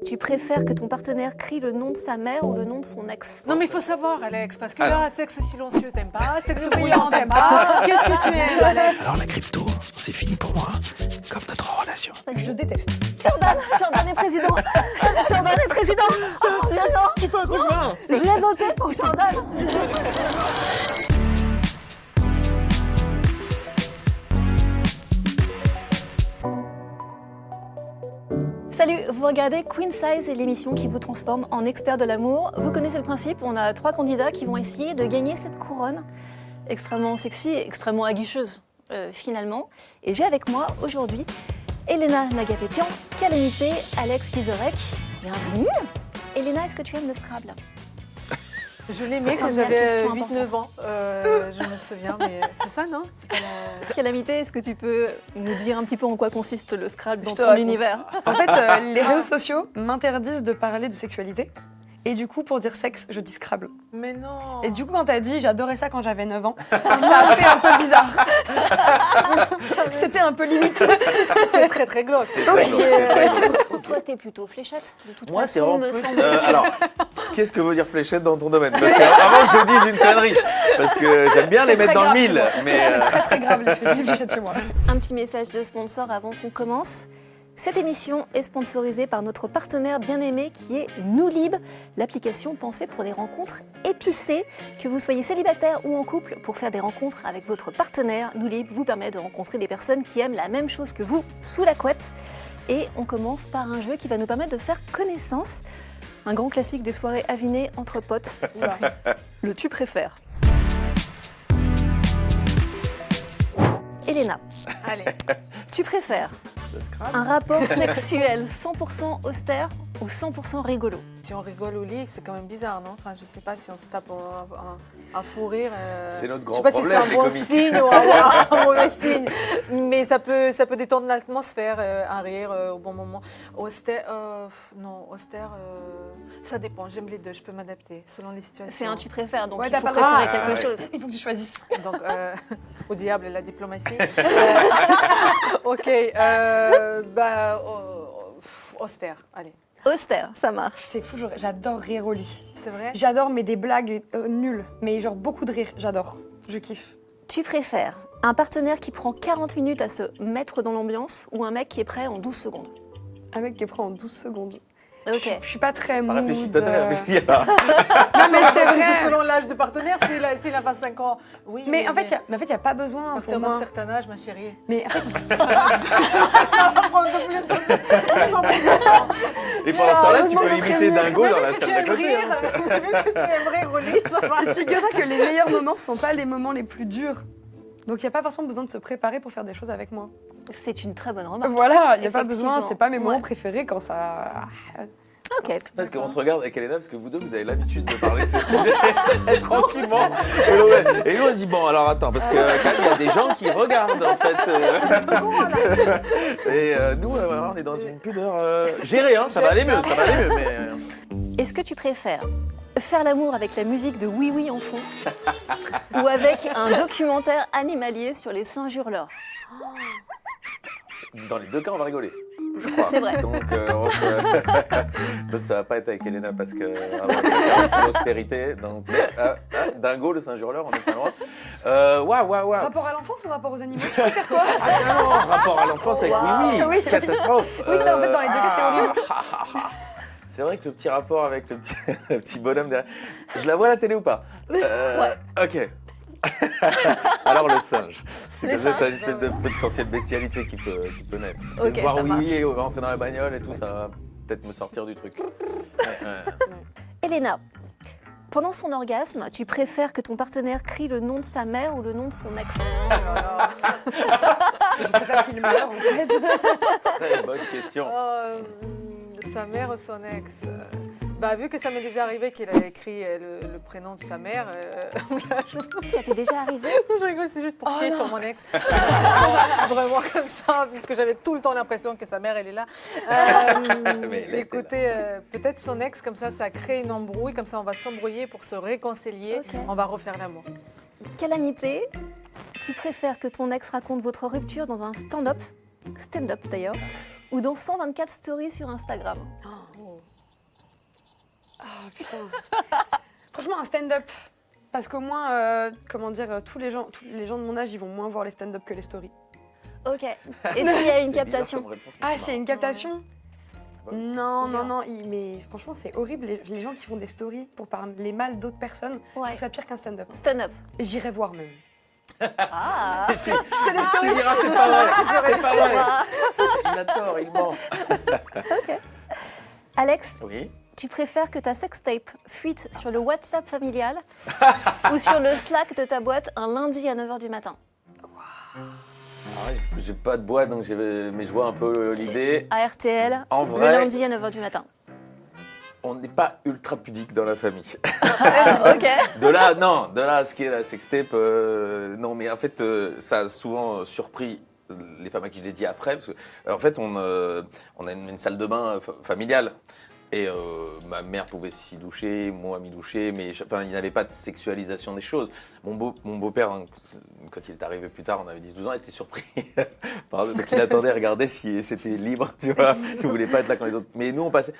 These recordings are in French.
Tu préfères que ton partenaire crie le nom de sa mère ou le nom de son ex? Non, mais il faut savoir, Alex, parce que là, sexe silencieux, t'aimes pas, sexe bruyant, t'aimes pas. Qu'est-ce que tu aimes, Alex? Alors la crypto, c'est fini pour moi, comme notre relation. Je déteste. Jordan est président. Jordan est président. Oh, bien sûr. Tu fais un cauchemar. Je l'ai voté pour Jordan. Salut, vous regardez Queen Size et l'émission qui vous transforme en expert de l'amour. Vous connaissez le principe, on a 3 candidats qui vont essayer de gagner cette couronne extrêmement sexy et extrêmement aguicheuse finalement. Et j'ai avec moi aujourd'hui Elena Nagapetian, Calamité, Alex Kizorek. Bienvenue. Elena, est-ce que tu aimes le Scrabble? Je l'aimais quand Première j'avais question 8-9 ans, je me souviens, mais c'est ça, non? C'est pas la... Calamité, est-ce que tu peux nous dire un petit peu en quoi consiste le Scrabble dans Je te ton raconte. univers? En fait, les réseaux sociaux m'interdisent de parler de sexualité. Et du coup, pour dire sexe, je dis Scrabble. Mais non. Et du coup, quand t'as dit j'adorais ça quand j'avais 9 ans, ça a fait un peu bizarre. C'était un peu limite. C'est très très glauque. Toi, t'es plutôt fléchette, de toute Moi, c'est façon, vraiment me plus... semble-t-il. alors, qu'est-ce que veut dire fléchette dans ton domaine? Parce que avant que je dise une connerie. Parce que j'aime bien les C'est mettre très dans le grave mille. chez moi. Mais C'est très très grave les fléchettes chez moi. Un petit message de sponsor avant qu'on commence. Cette émission est sponsorisée par notre partenaire bien-aimé qui est Noulib, l'application pensée pour des rencontres épicées. Que vous soyez célibataire ou en couple, pour faire des rencontres avec votre partenaire, Noulib vous permet de rencontrer des personnes qui aiment la même chose que vous sous la couette. Et on commence par un jeu qui va nous permettre de faire connaissance. Un grand classique des soirées avinées entre potes. Le tu préfères. Elena, Allez. tu préfères le Scrabble. un rapport sexuel 100% austère ou 100% rigolo? Si on rigole au lit, c'est quand même bizarre, non? Enfin, je sais pas si on se tape un fou rire. C'est notre Je grand sais pas si c'est problème, un les bon comiques. signe ou un mauvais signe, mais ça peut détendre l'atmosphère, un rire au bon moment. Austère, non, austère, ça dépend. J'aime les deux, je peux m'adapter selon les situations. C'est un tu préfères, donc Ouais, il t'as faut pas le préférer choix. quelque ouais. chose. Il faut que tu choisisses. Donc, au diable la diplomatie. Ok, austère, allez. Austère, ça marche. C'est fou, j'adore rire au lit. C'est vrai? J'adore, mais des blagues nulles. Mais genre beaucoup de rire, j'adore. Je kiffe. Tu préfères un partenaire qui prend 40 minutes à se mettre dans l'ambiance ou un mec qui est prêt en 12 secondes? Un mec qui est prêt en 12 secondes. Ok. Je suis pas très mood. Réfléchis, toi, t'as réfléchi. là. Non, mais c'est Parce que vrai. c'est selon l'âge de partenaire, s'il a 25 ans, oui. Mais en fait, il n'y a pas besoin à partir pour d'un moi. certain âge, ma chérie. Mais en fait, Et pour l'instant-là, tu Putain, peux imiter Dingo dans la vu que tu salle aimes d'à côté. rire, hein. vu que tu aimes rire au lit, ça va. figure-toi que les meilleurs moments ne sont pas les moments les plus durs. Donc il n'y a pas forcément besoin de se préparer pour faire des choses avec moi. C'est une très bonne remarque. Voilà, il n'y a pas besoin, Effectivement. c'est pas mes moments Ouais. préférés quand ça... Ok. Parce qu'on se regarde avec Elena, parce que vous deux, vous avez l'habitude de parler de ces sujets tranquillement. Et nous, on se dit, bon, alors attends, parce que quand même, il y a des gens qui regardent, en fait. Et nous, voilà, on est dans une pudeur gérée, hein, ça va aller mieux, ça va aller mieux. Mais... Est-ce que tu préfères faire l'amour avec la musique de Oui Oui en fond ou avec un documentaire animalier sur les singes hurleurs? Dans les deux cas, on va rigoler. je crois. C'est vrai. Donc, donc ça va pas être avec Elena parce que c'est l'austérité. Donc, Dingo, le singe hurleur, on est pas loin. Waouh. Rapport à l'enfance ou rapport aux animaux? Tu préfères quoi? Non, rapport à l'enfance avec Wow. oui, Oui. catastrophe. Oui, c'est en fait dans les deux cas, c'est horrible. C'est vrai que le petit rapport avec le petit bonhomme derrière. Je la vois à la télé ou pas? Ok. Alors le singe. C'est Les peut-être singes, une espèce de potentielle bestialité qui peut naître. Parce que Ok, voir ça oui marche. et rentrer dans la bagnole et tout, ça va peut-être me sortir du truc. Elena, pendant son orgasme, tu préfères que ton partenaire crie le nom de sa mère ou le nom de son ex? Oh là là. Je préfère qu'il meure, en fait. Très bonne question. Sa mère ou son ex Bah, vu que ça m'est déjà arrivé qu'il a écrit le prénom de sa mère, là, Ça t'est déjà arrivé? je rigole, c'est juste pour Oh chier non. sur mon ex. Vraiment comme ça, puisque j'avais tout le temps l'impression que sa mère, elle est là. Mais elle était Écoutez, peut-être son ex, comme ça crée une embrouille, comme ça on va s'embrouiller pour se réconcilier, Ok. on va refaire l'amour. Calamité, tu préfères que ton ex raconte votre rupture dans un stand-up d'ailleurs, ou dans 124 stories sur Instagram? Oh putain. Franchement, un stand-up. Parce qu'au moins, tous les gens de mon âge, ils vont moins voir les stand-up que les stories. Ok. Et s'il y a une C'est bizarre captation? comme réponse, mais Ah, c'est c'est une captation? Ouais. Non, mais franchement, c'est horrible, les gens qui font des stories pour parler mal d'autres personnes. Je Ouais. trouve ça pire qu'un stand-up. Stand-up. J'irai voir même. Ah. Tu diras, c'est pas vrai. C'est pas vrai. Il a tort, il ment. Alex, Oui. tu préfères que ta sextape fuite sur le WhatsApp familial ou sur le Slack de ta boîte un lundi à 9h du matin? Ah ouais, j'ai pas de boîte, donc mais je vois un peu l'idée. À RTL, En le vrai- lundi à 9h du matin. On n'est pas ultra pudique dans la famille. Ok. De là à ce qui est la sextape, non, mais en fait, ça a souvent surpris les femmes à qui je l'ai dit après. Parce que, en fait, on a une salle de bain familiale. Et ma mère pouvait s'y doucher, moi m'y doucher, mais il n'y avait pas de sexualisation des choses. Mon beau-père, hein, quand il est arrivé plus tard, on avait 10-12 ans, était surpris. Donc il attendait, regardait si c'était libre, tu vois. Il ne voulait pas être là quand les autres. Mais nous, on passait.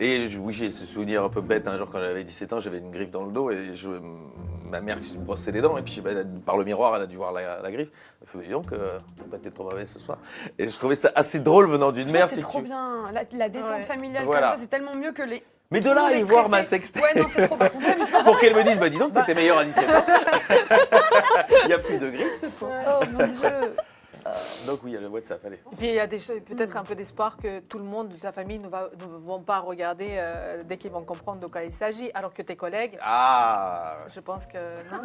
Et oui, j'ai ce souvenir un peu bête, un jour quand j'avais 17 ans, j'avais une griffe dans le dos et ma mère qui se brossait les dents, et puis par le miroir, elle a dû voir la griffe. Elle fait, dis donc, t'as pas été trop mauvais ce soir. Et je trouvais ça assez drôle venant d'une mère. C'est trop bien. La détente Ouais. familiale Voilà. comme ça, c'est tellement mieux que les. Mais de Tout le là à monde est aller voir stressé. ma sextape. Ouais, non, c'est trop par contre. Pour qu'elle me dise, dis donc, t'étais meilleure à 17 ans. Il n'y a plus de griffe cette fois. Oh mon Dieu. Donc oui, il y a le WhatsApp, allez. Puis il y a peut-être un peu d'espoir que tout le monde de ta famille ne vont pas regarder dès qu'ils vont comprendre de quoi il s'agit, alors que tes collègues, Ah je pense que non.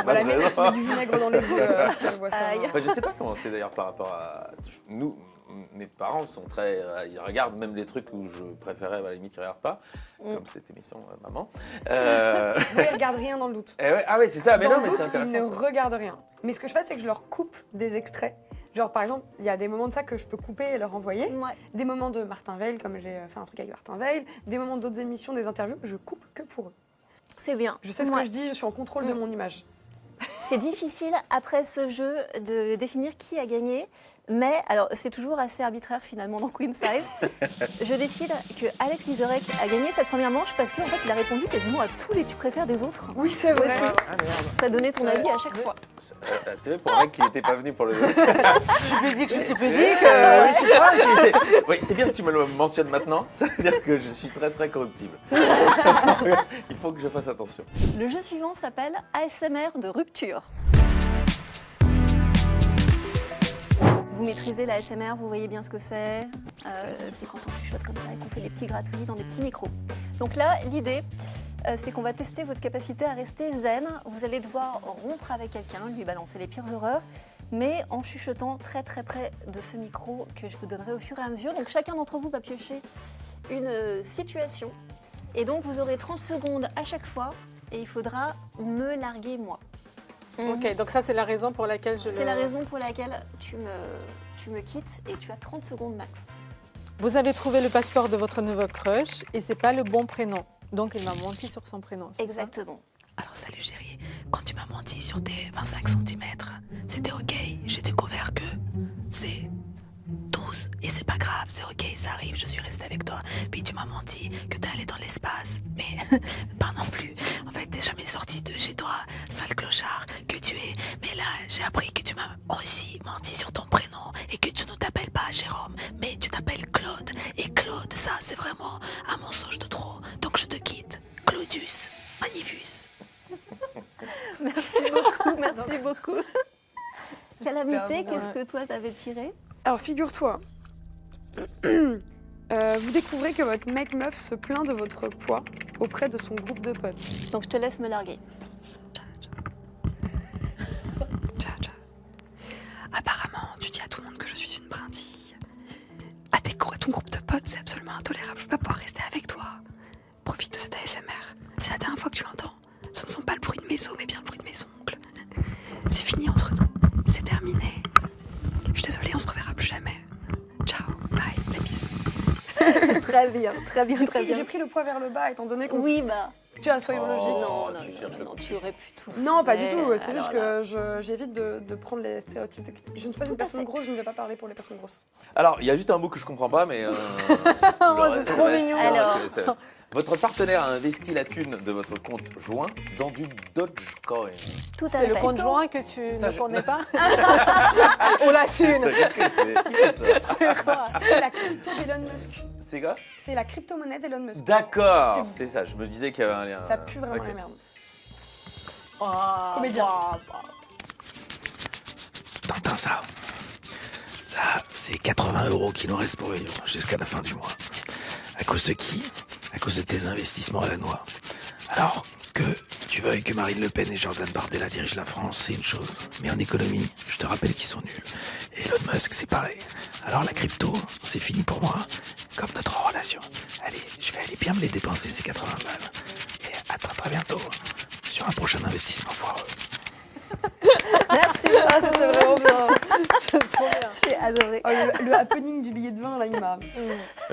Voilà, mais je mets du vinaigre dans les yeux si elle voit ça. Aïe. Enfin, je sais pas comment c'est d'ailleurs par rapport à... Nous, mes parents sont très... Ils regardent même les trucs où je préférais, à la limite, ils regardent pas, comme cette émission Maman. Moi, ils regardent rien dans le doute. Ah ouais, c'est ça, mais Dans non, le mais doute, c'est ils ne intéressant. ça. regardent rien. Mais ce que je fais, c'est que je leur coupe des extraits. Genre, par exemple, il y a des moments de ça que je peux couper et leur envoyer. Ouais. Des moments de Martin Veil, comme j'ai fait un truc avec Martin Veil. Des moments d'autres émissions, des interviews, je coupe que pour eux. C'est bien. Je sais ce Ouais. que je dis, je suis en contrôle de mon image. C'est difficile après ce jeu de définir qui a gagné, mais alors c'est toujours assez arbitraire finalement dans Queen Size. Je décide que Alex Vizorek a gagné cette première manche parce qu'en fait il a répondu quasiment à tous les tu préfères des autres. Oui, c'est vrai. Aussi. Ah merde. T'as donné ton avis à chaque fois. Tu vois, pour un mec qui n'était pas venu pour le... Je suis pudique, je suis pudique. je sais pas, oui, c'est bien que tu me le mentionnes maintenant, ça veut dire que je suis très très corruptible. Il faut que je fasse attention. Le jeu suivant s'appelle ASMR de rupture. Vous maîtrisez la ASMR, vous voyez bien ce que c'est. C'est quand on chuchote comme ça et qu'on fait des petits gratouillis dans des petits micros. Donc là, l'idée, c'est qu'on va tester votre capacité à rester zen. Vous allez devoir rompre avec quelqu'un, lui balancer les pires horreurs, mais en chuchotant très très près de ce micro que je vous donnerai au fur et à mesure. Donc chacun d'entre vous va piocher une situation. Et donc vous aurez 30 secondes à chaque fois et il faudra me larguer moi. Ok, donc ça c'est la raison pour laquelle je le... C'est la raison pour laquelle tu me quittes et tu as 30 secondes max. Vous avez trouvé le passeport de votre nouveau crush et c'est pas le bon prénom. Donc il m'a menti sur son prénom. c'est ça? Exactement. Alors salut chérie, quand tu m'as menti sur tes 25 cm, c'était ok, j'ai découvert que c'est 12 et c'est pas grave, c'est ok, ça arrive, je suis restée avec toi. Puis tu m'as menti que t'es allé dans l'espace, mais pas non plus. En fait, t'es jamais sorti de chez toi, sale clochard que tu es. Mais là, j'ai appris que tu m'as aussi menti sur ton prénom et que tu ne t'appelles pas Jérôme, mais tu t'appelles Claude. Et Claude, ça c'est vraiment un mensonge de trop. Donc je te quitte, Claudius Magnifus. Merci beaucoup, merci beaucoup. Calamité, bien, qu'est-ce que toi t'avais tiré? Alors, figure-toi, vous découvrez que votre mec meuf se plaint de votre poids auprès de son groupe de potes. Donc je te laisse me larguer. Ciao, ciao. Apparemment, tu dis à tout le monde que je suis une brindille. À ton groupe de potes, c'est absolument intolérable. Je peux pas pouvoir rester avec toi. Profite de cette ASMR. C'est la dernière fois que tu l'entends. Ce ne sont pas le bruit de mes os, mais bien le bruit de mes ongles. C'est fini entre nous. C'est terminé. Je suis désolée, on se reverra plus jamais. Ciao, bye, la bise. Très bien, très bien, très J'ai bien. pris le poids vers le bas étant donné qu'on... Oui, bah, Tu as soyons Oh. logiques. Non, tu cherches le non, tu aurais pu tout Non, pas du faire. tout. C'est juste Alors là. que j'évite de prendre les stéréotypes. Je ne suis pas Tout une à personne fait. grosse, je ne vais pas parler pour les personnes grosses. Alors, il y a juste un mot que je comprends pas, mais. c'est trop mignon. Alors. Votre partenaire a investi la thune de votre compte joint dans du Dogecoin. Tout à C'est le fait. conjoint que tu Ça, ne je- connais pas Ou la thune Qu'est-ce que c'est Qui fait ça C'est quoi C'est la crypto d'Elon Musk. C'est quoi C'est la crypto-monnaie d'Elon Musk. D'accord, C'est- c'est ça. Je me disais qu'il y avait un lien. Ça pue vraiment Ok. la merde. Comédien. T'entends ça? Ça, c'est 80 € qu'il nous reste pour vivre jusqu'à la fin du mois. À cause de qui? À cause de tes investissements à la noix. Alors, que tu veuilles que Marine Le Pen et Jordan Bardella dirigent la France, c'est une chose. Mais en économie, je te rappelle qu'ils sont nuls. Et Elon Musk, c'est pareil. Alors la crypto, c'est fini pour moi, comme notre relation. Allez, je vais aller bien me les dépenser, ces 80 balles. Et à très très bientôt, sur un prochain investissement foireux. Merci. Ah, ça c'est vraiment bien. J'ai adoré. Oh, le happening du billet de 20, là, il m'a.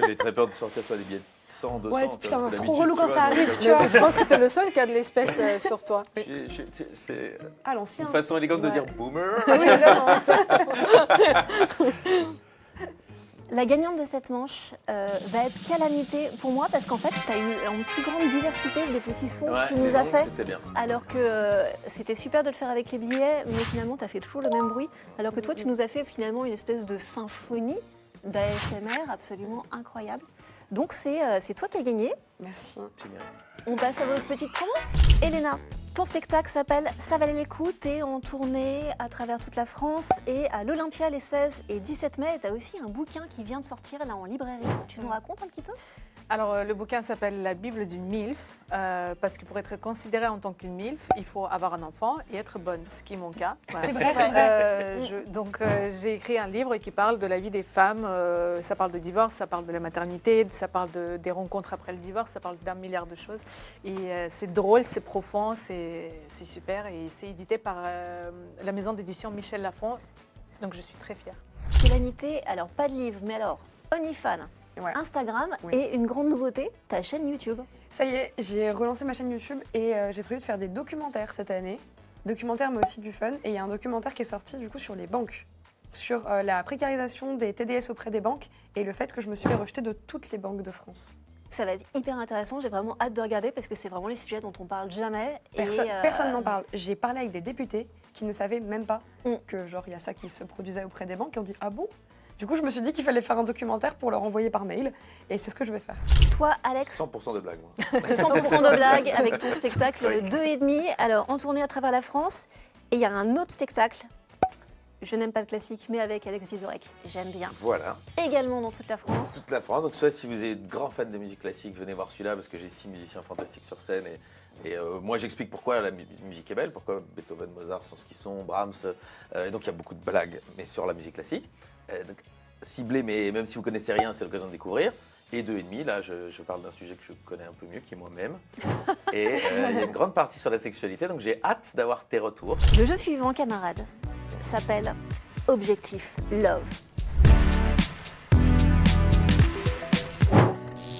J'ai très peur de sortir soit des billets de 100, 200. Ouais, tu vois, putain, parce que trop d'habitude, relou tu quand vois, ça donc, arrive, euh, tu vois. Je pense que t'es le seul qui a de l'espèce sur toi. C'est Ah, l'ancien. une façon élégante de Ouais. dire boomer. Oui, vraiment. La gagnante de cette manche va être Calamité pour moi parce qu'en fait, tu as eu une plus grande diversité des petits sons que tu nous as fait. C'était bien. Alors que c'était super de le faire avec les billets, mais finalement, tu as fait toujours le même bruit. Alors que toi, tu nous as fait finalement une espèce de symphonie d'ASMR absolument incroyable. Donc, c'est toi qui as gagné. Merci. C'est bien. On passe à votre petite promo. Elena, ton spectacle s'appelle Ça valait les coups. T'es en tournée à travers toute la France et à l'Olympia les 16 et 17 mai. Tu as aussi un bouquin qui vient de sortir là en librairie. Tu nous racontes un petit peu? Alors, le bouquin s'appelle La Bible d'une MILF, parce que pour être considérée en tant qu'une MILF, il faut avoir un enfant et être bonne, ce qui est mon cas. Voilà. C'est vrai, c'est vrai. Donc, j'ai écrit un livre qui parle de la vie des femmes. Ça parle de divorce, ça parle de la maternité, ça parle des rencontres après le divorce, ça parle d'un milliard de choses. Et c'est drôle, c'est profond, c'est super. Et c'est édité par la maison d'édition Michel Lafon. Donc, je suis très fière. Calamité, alors pas de livre, mais alors OnlyFans, Ouais. Instagram Oui. et une grande nouveauté, ta chaîne YouTube. Ça y est, j'ai relancé ma chaîne YouTube et j'ai prévu de faire des documentaires cette année. Documentaires, mais aussi du fun. Et il y a un documentaire qui est sorti du coup sur les banques, sur la précarisation des TDS auprès des banques et le fait que je me suis fait rejeter de toutes les banques de France. Ça va être hyper intéressant, j'ai vraiment hâte de regarder parce que c'est vraiment les sujets dont on parle jamais. Personne n'en parle. J'ai parlé avec des députés qui ne savaient même pas Mm. que genre il y a ça qui se produisait auprès des banques et on dit ah bon. Du coup, je me suis dit qu'il fallait faire un documentaire pour leur envoyer par mail et c'est ce que je vais faire. Toi, Alex, 100% de blague, moi. 100% de blague avec ton spectacle 2,5. Alors, en tournée à travers la France. Et il y a un autre spectacle, je n'aime pas le classique, mais avec Alex Vizorek, j'aime bien. Voilà. Également dans toute la France. Toute la France. Donc, soit si vous êtes grand fan de musique classique, venez voir celui-là parce que j'ai 6 musiciens fantastiques sur scène. Et moi, j'explique pourquoi la musique est belle, pourquoi Beethoven, Mozart sont ce qu'ils sont, Brahms. Et donc, il y a beaucoup de blagues, mais sur la musique classique. Donc, ciblé, mais même si vous connaissez rien, c'est l'occasion de découvrir. Et 2,5, là, je parle d'un sujet que je connais un peu mieux, qui est moi-même. Et il y a une grande partie sur la sexualité, donc j'ai hâte d'avoir tes retours. Le jeu suivant, camarade, s'appelle Objectif Love.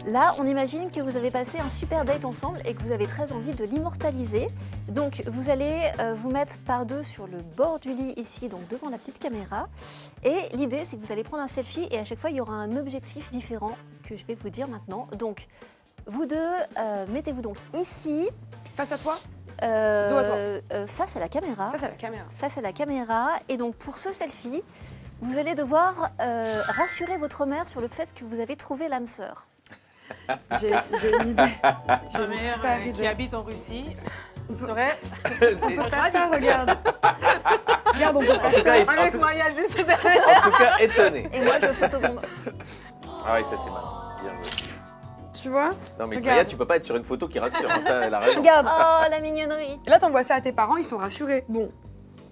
Là, on imagine que vous avez passé un super date ensemble et que vous avez très envie de l'immortaliser. Donc, vous allez vous mettre par deux sur le bord du lit ici, donc devant la petite caméra. Et l'idée, c'est que vous allez prendre un selfie et à chaque fois, il y aura un objectif différent que je vais vous dire maintenant. Donc, vous deux, mettez-vous donc ici, Face à toi, euh, Dos à toi. face à la caméra. face à la caméra. Face à la caméra. Et donc pour ce selfie, vous allez devoir rassurer votre mère sur le fait que vous avez trouvé l'âme sœur. J'ai une idée. J'ai Ma une mère, super qui idée. habite en Russie, serait Faire ça, regarde. Regarde, on peut En tout faire cas, ça. avec en Maya juste derrière. tout cas, étonné. Et moi, je photobombe. Ah oui, ça c'est marrant. Bien joué. Tu vois? Non mais Regarde. Maya, tu peux pas être sur une photo qui rassure, hein, ça elle a raison. Regarde. Oh, la mignonnerie. Et là, t'envoies ça à tes parents, ils sont rassurés. Bon,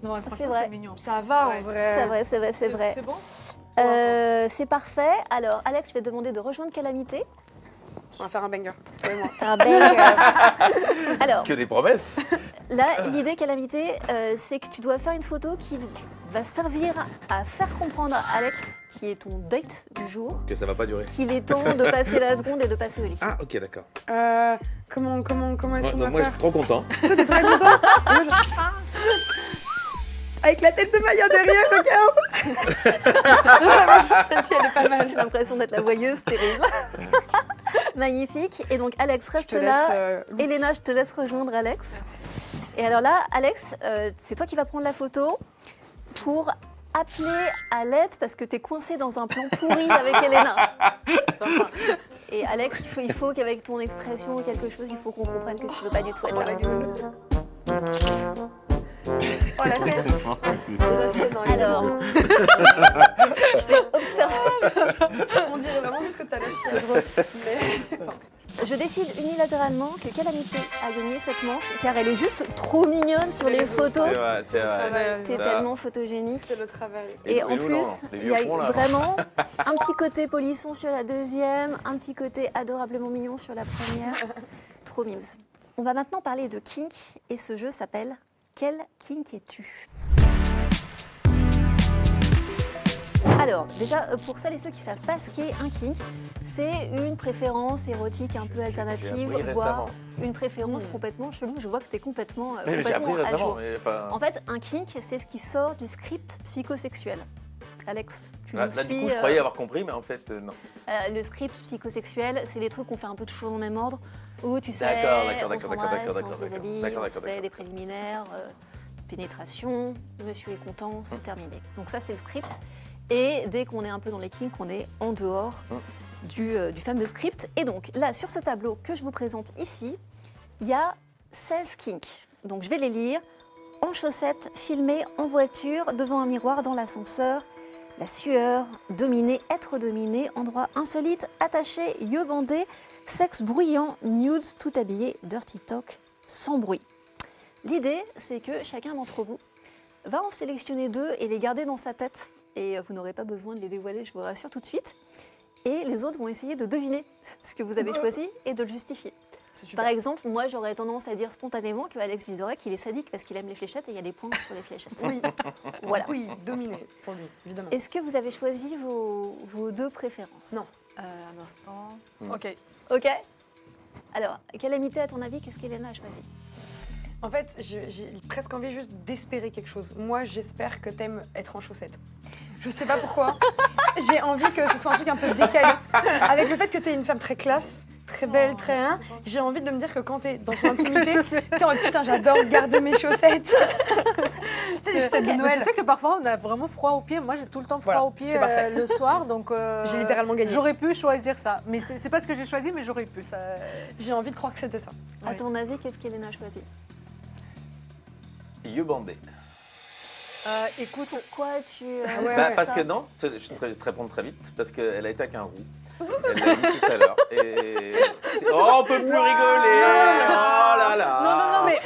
Non, C'est franchement, vrai. c'est mignon. ça va Ouais. en vrai. C'est vrai, c'est vrai, c'est vrai. C'est bon C'est parfait. Alors, Alex, je vais te demander de rejoindre Calamité. On va faire un banger. Toi et moi. Un banger. Alors, Que des promesses. là, l'idée, Calamité, c'est que tu dois faire une photo qui va servir à faire comprendre à Alex, qui est ton date du jour, Que ça va pas durer. qu'il est temps de passer la seconde et de passer au lit. Ah ok d'accord. Comment est-ce qu'on Donc va moi, je faire? suis trop content. Toi, t'es très content? Moi, avec la tête de Maya derrière, au cas où. Celle-ci, elle est pas mal. J'ai l'impression d'être la voyeuse, terrible. Magnifique. Et donc, Alex, Je reste te là. laisse. Elena, je te laisse rejoindre Alex. Et alors là, Alex, c'est toi qui vas prendre la photo pour appeler à l'aide parce que tu es coincé dans un plan pourri avec Elena. Et Alex, il faut qu'avec ton expression ou quelque chose, il faut qu'on comprenne que tu veux pas du tout être là. Oh la tête. Alors, je vais observer. On dirait vraiment tout ce que t'as lâché. Je décide unilatéralement que Calamité a gagné cette manche car elle est juste trop mignonne sur les photos. C'est vrai. T'es Ça. tellement photogénique. C'est le travail. Et en nous, plus, non, les il y a vieux font, là. vraiment un petit côté polisson sur la deuxième, un petit côté adorablement mignon sur la première. Trop mimes. On va maintenant parler de kink et ce jeu s'appelle Quel kink es-tu? Alors, déjà, pour celles et ceux qui ne savent pas ce qu'est un kink, c'est une préférence érotique un peu alternative, J'ai appris voire récemment. une préférence complètement chelou. Je vois que tu es complètement, Mais j'ai appris complètement à récemment. jour. Mais, enfin, En fait, un kink, c'est ce qui sort du script psychosexuel. Alex, tu là, nous du suis, coup, je croyais avoir compris, mais en fait, non. le script psychosexuel, c'est les trucs qu'on fait un peu toujours dans le même ordre, où tu sais, D'accord, on s'embrasse, on se d'accord. déshabille, D'accord, on se d'accord, fait des préliminaires, pénétration, monsieur est content, c'est terminé. Donc ça, c'est le script. Et dès qu'on est un peu dans les kinks, on est en dehors du fameux script. Et donc là, sur ce tableau que je vous présente ici, il y a 16 kinks. Donc je vais les lire. En chaussettes, filmé en voiture, devant un miroir, dans l'ascenseur, la sueur, dominer, être dominé, endroit insolite, attaché, yeux bandés, sexe bruyant, nudes, tout habillé, dirty talk, sans bruit. L'idée, c'est que chacun d'entre vous va en sélectionner 2 et les garder dans sa tête. Et vous n'aurez pas besoin de les dévoiler, je vous rassure tout de suite. Et les autres vont essayer de deviner ce que vous avez choisi et de le justifier. Par exemple, moi, j'aurais tendance à dire spontanément que Alex Vizorek, il est sadique parce qu'il aime les fléchettes et il y a des points sur les fléchettes. Oui, Voilà. oui, dominé pour lui, évidemment. Est-ce que vous avez choisi vos 2 préférences? Non. Un instant. Ok. Ok. Alors, Calamité, à ton avis, qu'est-ce qu'Elena a choisi? En fait, j'ai presque envie juste d'espérer quelque chose. Moi, j'espère que t'aimes être en chaussettes. Je sais pas pourquoi. J'ai envie que ce soit un truc un peu décalé. Avec le fait que t'es une femme très classe, très belle, très rien, j'ai envie de me dire que quand t'es dans ton intimité, t'es en mode putain, j'adore garder mes chaussettes. C'est des chaussettes de Mais Noël. tu sais que parfois on a vraiment froid aux pieds. Moi j'ai tout le temps froid Voilà, aux pieds c'est parfait. le soir, donc J'ai littéralement gagné. J'aurais pu choisir ça, mais c'est pas ce que j'ai choisi, mais j'aurais pu. Ça... J'ai envie de croire que c'était ça. À Oui. ton avis, qu'est-ce qu'Elena a choisi? Yeux bandés. Écoute, Pourquoi tu... ouais, Bah, ouais. parce que non, je vais te répondre très vite, parce qu'elle a été avec un roux. Elle l'a dit tout à l'heure. Oh, on peut plus rigoler. Oh là là. non, mais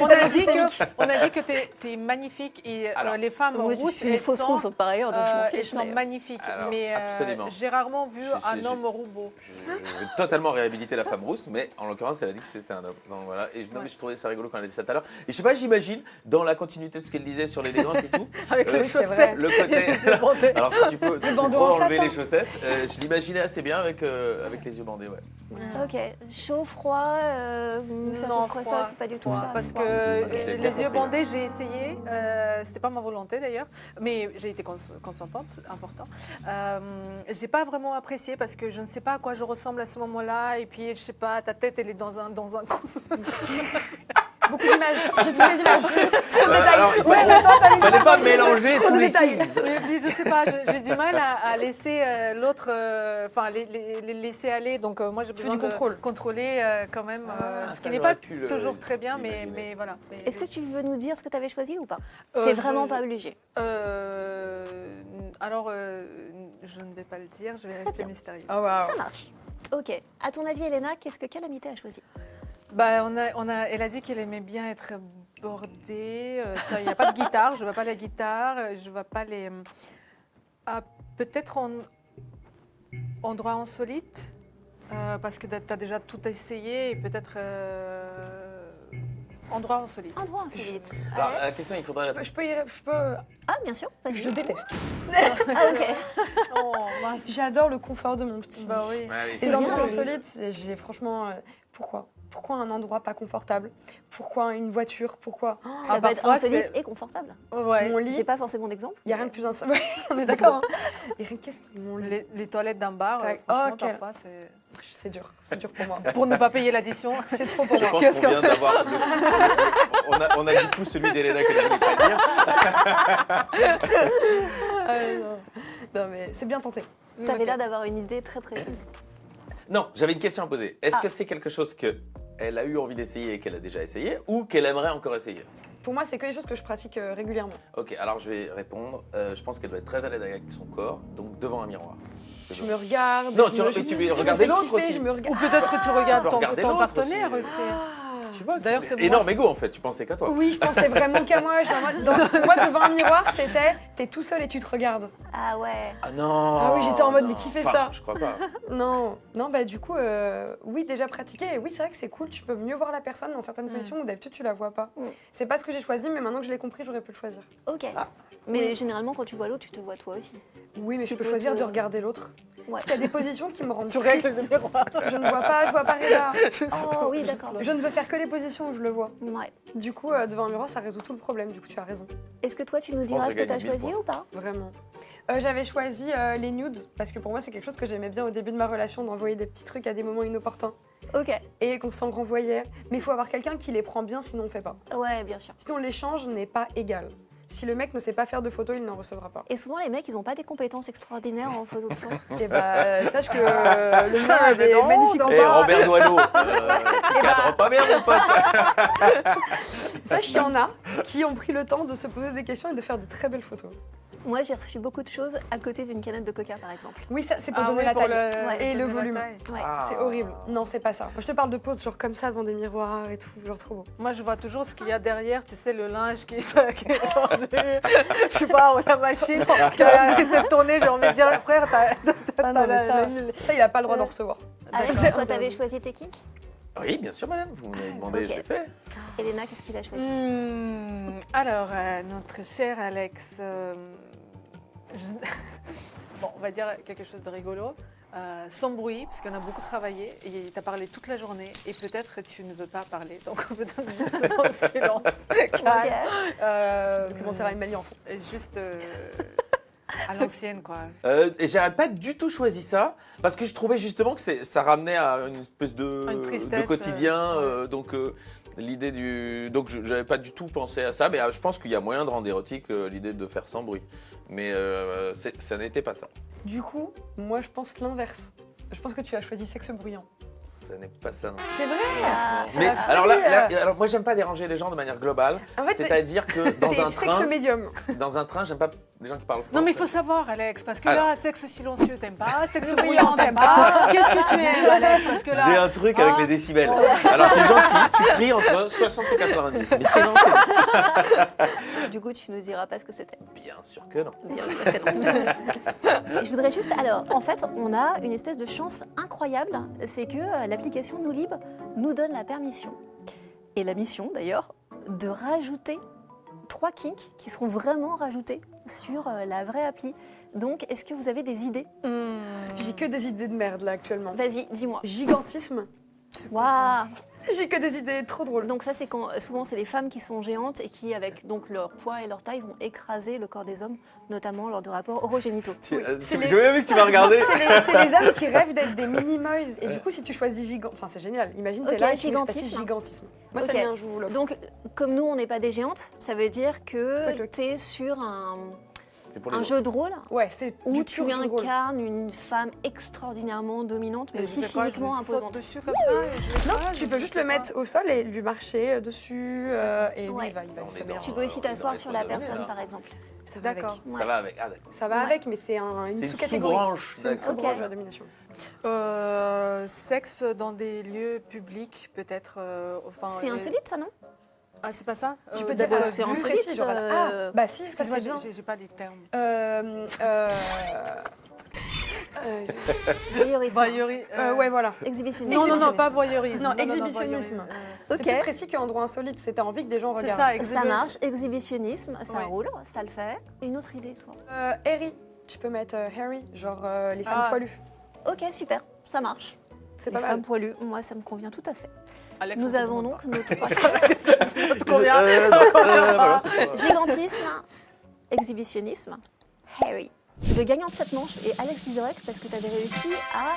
on a dit que t'es magnifique et Alors, les femmes Moi, je rousses, suis une elles fausse sont, rousse par ailleurs, donc je m'en elles fiche. sont mais- magnifiques. Alors, mais absolument. j'ai rarement vu un Je- homme roux beau. Je vais totalement réhabiliter la femme rousse, mais en l'occurrence, elle a dit que c'était un homme. Donc voilà. Et non, mais je trouvais ça rigolo quand elle a dit ça tout à l'heure. Et je sais pas, j'imagine, dans la continuité de ce qu'elle disait sur l'élégance et tout, Avec les c'est chaussettes. le côté. Les yeux bandés. Alors si tu peux bandeau trop en enlever satin. les chaussettes, je l'imaginais assez bien avec les yeux bandés, ouais. Ok, chaud, froid, ça Non, quoi, froid. ça, c'est pas du tout ça. Parce froid. que je l'ai bien les yeux compris, bandés, j'ai essayé. C'était pas ma volonté d'ailleurs, mais j'ai été consentante, important. J'ai pas vraiment apprécié parce que je ne sais pas à quoi je ressemble à ce moment-là. Et puis, je sais pas, ta tête, elle est dans un coussin. Beaucoup d'images. J'ai toutes les images. Trop de détails. Alors, fallait pas mélanger Trop tous de les détails. kings. Et puis, je sais pas, j'ai du mal à laisser l'autre, enfin, les laisser aller. Donc, moi, j'ai besoin du contrôle. de contrôler quand même, ce ça, qui n'est j'aurais pas pu le- toujours très bien, mais l'imaginer. voilà. Est-ce que tu veux nous dire ce que tu avais choisi ou pas? Euh, T'es je- vraiment je- pas obligé. Alors, je ne vais pas le dire, je vais rester mystérieuse. Oh waouh. Ça marche. Ok. À ton avis, Elena, qu'est-ce que Calamité a choisi? Bah, elle a dit qu'elle aimait bien être bordée. Il n'y a pas de guitare, je ne veux pas la guitare, je ne veux pas les... peut-être en endroit insolite, parce que tu as déjà tout essayé, et peut-être endroit insolite. Endroit insolite. Alors, Alex la question, il faudrait. Je peux. Ah, bien sûr. vas-y. Je déteste. Ah, ok. Oh, mince. J'adore le confort de mon petit. Bah oui. Ouais, oui, Les C'est c'est endroits bien, insolites, j'ai franchement. Pourquoi Pourquoi un endroit pas confortable? Pourquoi une voiture? Pourquoi Ça peut être parfois, insolite c'est- et confortable. Ouais. mon lit? J'ai pas forcément d'exemple. Il n'y a rien de plus insolite. Ouais, on est d'accord. Hein. Et rien, qu'est-ce que mon lit? Les toilettes d'un bar, Tac. franchement, Oh, quel- parfois, c'est... C'est dur pour moi. Pour ne pas payer l'addition. C'est trop pour Je moi. pense Qu'est-ce qu'on qu'on vient d'avoir. On a du coup celui d'Elena que je ne voulais pas dire. Non mais c'est bien tenté. Tu avais Ok. l'air d'avoir une idée très précise. Non, j'avais une question à poser. Est-ce Ah. que c'est quelque chose qu'elle a eu envie d'essayer et qu'elle a déjà essayé ou qu'elle aimerait encore essayer? Pour moi, c'est que des choses que je pratique régulièrement. Ok, alors je vais répondre. Je pense qu'elle doit être très à l'aise avec son corps, donc devant un miroir. Je me regarde. Non, je tu me- re- tu veux je me regarder fais l'autre kiffer, aussi. Je me Ou regarde. peut-être que tu regardes tu peux regarder ton l'autre partenaire aussi. aussi. Tu vois, D'ailleurs, c'est énorme moi- ego en fait. Tu pensais qu'à toi. Oui, je pensais vraiment qu'à moi. J'étais en mode- moi, devant un miroir, c'était t'es tout seul et tu te regardes. Ah ouais. Ah non. Ah oui, j'étais en mode, mais non. qui fait Enfin, ça Je crois pas. Non, bah du coup, oui, déjà pratiqué. Et oui, c'est vrai que c'est cool. Tu peux mieux voir la personne dans certaines positions où d'habitude tu la vois pas. Mm. C'est pas ce que j'ai choisi, mais maintenant que je l'ai compris, j'aurais pu le choisir. Ok. Mais généralement, quand tu vois l'autre, tu te vois toi aussi. Oui, mais Ce je qui peux peut choisir te- de regarder l'autre. Ouais. Parce qu'il y a des positions qui me rendent Tu règles triste. le miroir. Je ne vois pas Réda. Oh oui, d'accord. Je ne veux faire que les positions où je le vois. Ouais. Du coup, devant un miroir, ça résout tout le problème. Du coup, tu as raison. Est-ce que toi, tu nous pense diras que ce que j'ai tu as gagné 1000 choisi ou pas? Vraiment. J'avais choisi les nudes parce que pour moi, c'est quelque chose que j'aimais bien au début de ma relation, d'envoyer des petits trucs à des moments inopportuns Ok. et qu'on s'en renvoyait. Mais il faut avoir quelqu'un qui les prend bien, sinon on fait pas. Ouais, bien sûr. Sinon, l'échange n'est pas égal. Si le mec ne sait pas faire de photos, il n'en recevra pas. Et souvent, les mecs, ils n'ont pas des compétences extraordinaires en photo de soi. Et bah, sache que le mien avait non, magnifique. non, Eh, Robert Doisneau, tu bah- cadres pas bien mon pote. Sache qu'il y en a qui ont pris le temps de se poser des questions et de faire de très belles photos. Moi, j'ai reçu beaucoup de choses à côté d'une canette de coca, par exemple. Oui, ça, c'est pour Ah donner oui, la pour taille. Ouais, et le donner la volume. taille. Ouais. Ah. C'est horrible. Non, c'est pas ça. Moi, je te parle de poses genre comme ça devant des miroirs et tout, genre trop beau. Moi, je vois toujours ce qu'il y a derrière, tu sais, le linge qui est tendu. Je sais pas, ou la machine qui a arrêté de tourner. J'ai envie de dire, frère, Ah non, mais ça, il a pas le droit d'en recevoir. Alex, c'est toi, un t'avais peu- choisi tes kinks? Oui, bien sûr, madame. Vous m'avez demandé, Ok. je l'ai fait. Elena, qu'est-ce qu'il a choisi? Alors, notre cher Alex, bon, on va dire quelque chose de rigolo. Sans bruit, parce qu'on a beaucoup travaillé et tu as parlé toute la journée et peut-être que tu ne veux pas parler, donc on peut être juste dans le silence. Calme. Ok. Documentaire à Emily en fond. Juste à l'ancienne, quoi. Et j'avais pas du tout choisi ça parce que je trouvais justement que ça ramenait à une espèce Une tristesse, de quotidien. ouais. Donc l'idée du. Donc j'avais pas du tout pensé à ça, mais je pense qu'il y a moyen de rendre érotique l'idée de faire sans bruit. Mais ça n'était pas ça. Du coup, moi, je pense l'inverse. Je pense que tu as choisi sexe bruyant. Ça n'est pas ça non. C'est vrai. Ah, C'est Mais la alors folie, alors moi j'aime pas déranger les gens de manière globale. En fait, C'est-à-dire que dans t'es un sexe train, médium. j'aime pas les gens qui parlent fort. Non, mais il faut savoir, Alex, parce que Alors. là, sexe silencieux, t'aimes pas, sexe Bruyant, bruyant, t'aimes pas. Qu'est-ce que tu aimes, Alex? Parce que J'ai là. un truc avec les décibels. Alors t'es gentil, tu cries entre 60 et 90. Mais sinon c'est Du coup, tu nous diras pas ce que c'était. bien sûr que non. Bien sûr que non. Je voudrais juste. Alors, en fait, on a une espèce de chance incroyable. C'est que l'application Noulib nous donne la permission, et la mission d'ailleurs, de rajouter 3 kinks qui seront vraiment rajoutés sur la vraie appli. Donc, est-ce que vous avez des idées? J'ai que des idées de merde là actuellement. Vas-y, dis-moi. Gigantisme. Waouh! J'ai que des idées trop drôles. Donc ça, c'est quand souvent c'est les femmes qui sont géantes et qui, avec donc leur poids et leur taille, vont écraser le corps des hommes, notamment lors de rapports orogénitaux. Oui, c'est les- J'ai bien vu que tu m'as regardé. C'est les hommes qui rêvent d'être des mini-moys. Et du coup, si tu choisis gigant, enfin c'est génial. Imagine, t'es Ok, là et tu gigantisme. choisis gigantisme. Moi, Ok. c'est bien, je vous l'offre. Donc, comme nous, on n'est pas des géantes, ça veut dire que Faites-le. tu es sur C'est pour les un autres. jeu de rôle Ouais, c'est où du tu pur jeu de rôle. incarnes une femme extraordinairement dominante, mais Je aussi fais quoi, physiquement je saute imposante. dessus comme ça et je Non, l'écrase, tu peux je juste fais le quoi mettre au sol et lui marcher dessus. Et Ouais. oui, il va On est se mettre. Tu peux aussi on est dans t'asseoir les sur la fautes de données, personne, là. par exemple. Ça va avec. D'accord. Ouais. Ça va avec. Ah, d'accord. Ça va Ouais. avec, mais c'est une C'est une sous-catégorie. sous-branche. C'est une d'accord. sous-branche Ok. de la domination. Sexe dans des lieux publics, peut-être. Enfin, C'est insolite, ça, non? Ah, c'est pas ça? Tu peux dire d'abord, c'est plus insolite, précis, genre, ah, bah si, ça Excuse-moi, c'est bien. j'ai pas les termes. Voyeurisme. Voyeurie. Ouais, voilà. Exhibitionnisme. Non, non, non, Exhibitionnisme. pas voyeurisme. Non, exhibitionnisme. voyeurisme. C'est Ok. plus précis qu'en droit insolite, c'est t'as envie que des gens C'est regardent. ça, Ça exhibition. marche. Exhibitionnisme, ça Ouais. roule, ça le fait. Une autre idée, toi? Harry, tu peux mettre Harry, genre les femmes Ah. poilues. Ok, super, ça marche. C'est Les pas mal. femmes poilues, moi ça me convient tout à fait. Alex, Nous on avons demande donc notre Voilà, c'est pas- gigantisme, exhibitionnisme, Harry. Le gagnant de cette manche est Alex Vizorek parce que tu avais réussi à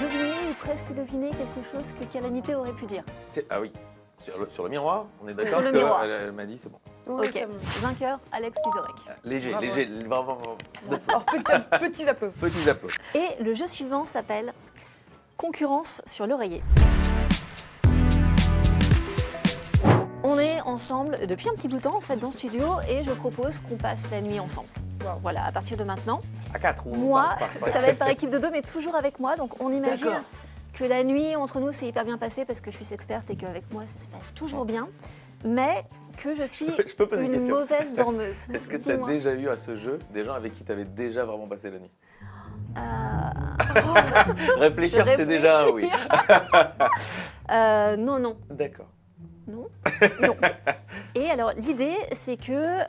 deviner ou presque deviner quelque chose que Calamité aurait pu dire. Ah oui, sur le miroir, on est d'accord le miroir. qu'elle m'a dit c'est bon. Ouais, Ok, c'est bon. vainqueur, Alex Vizorek. Léger, Bravo. léger, vraiment. Alors, petits applaudissements. Petits applaudissements. Et le jeu suivant s'appelle Concurrence sur l'oreiller. On est ensemble depuis un petit bout de temps en fait dans le studio et je propose qu'on passe la nuit ensemble. Voilà, à partir de maintenant. À 4 ou Moi, par- ça va être par équipe de 2, mais toujours avec moi. Donc on imagine D'accord. que la nuit entre nous c'est hyper bien passé parce que je suis experte et qu'avec moi ça se passe toujours bien. Mais que je suis Je peux poser une une question. mauvaise dormeuse. Est-ce que tu as Dis-moi. déjà eu à ce jeu des gens avec qui tu avais déjà vraiment passé la nuit Réfléchir, Je c'est déjà oui. Non. D'accord. Non. Et alors l'idée c'est que